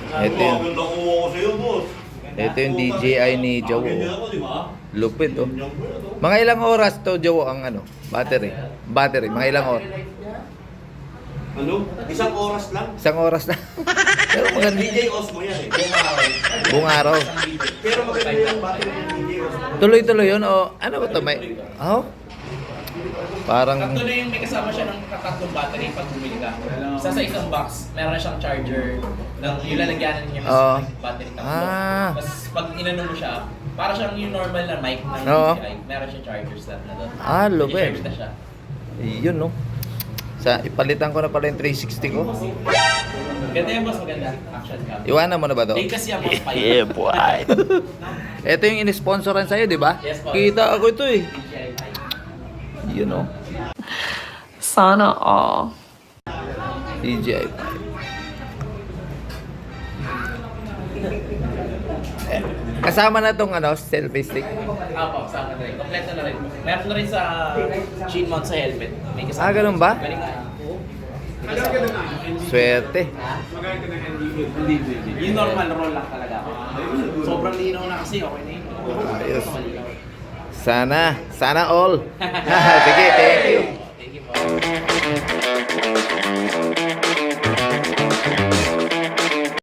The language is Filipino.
Ito yung, ito yung DJI ni Jowo. Lupit oh. Mga ilang oras to Jowo ang ano? Battery. Battery, mga ilang oras? Ano? Isang oras lang. Isang oras na. Pero maganda. DJ Osmo yan eh. Buong araw. Pero maganda yung battery ng DJ Osmo. Tuloy-tuloy yun o ano ba to? May... Oh? Parang... Tatlo na yung may kasama siya ng katatlong battery pag bumili ka. Isa sa isang box, meron na siyang charger ng yung lalagyanan niya Oo. sa battery tatlo. Ah. Tapos pag inano mo siya, para siyang yung normal na mic ng Oo. DJI, meron siyang charger slot na doon. Ah, lupit. I-charge na siya. Yun no. Sa ipalitan ko na pala yung 360 ko. Ganda yung boss, maganda. Action cam. Iwanan mo na ba to? Late kasi ang boss 5. Yeah, boy. Ito yung in-sponsoran sa'yo, di ba? Yes, po. Kita ako ito eh. DJI. You know. Sana all. DJI. Kasama na tong ano, selfie stick. Apo, kasama na rin. Kompleto na rin. Meron na rin sa chin mount sa helmet. May kasama. Ah, ganun ba? Galing nga. Swerte. Yung normal roll lang talaga. Sobrang linaw na kasi, okay na yun. Ayos. Malinaw. Sana all. Sige, thank you. Thank you po.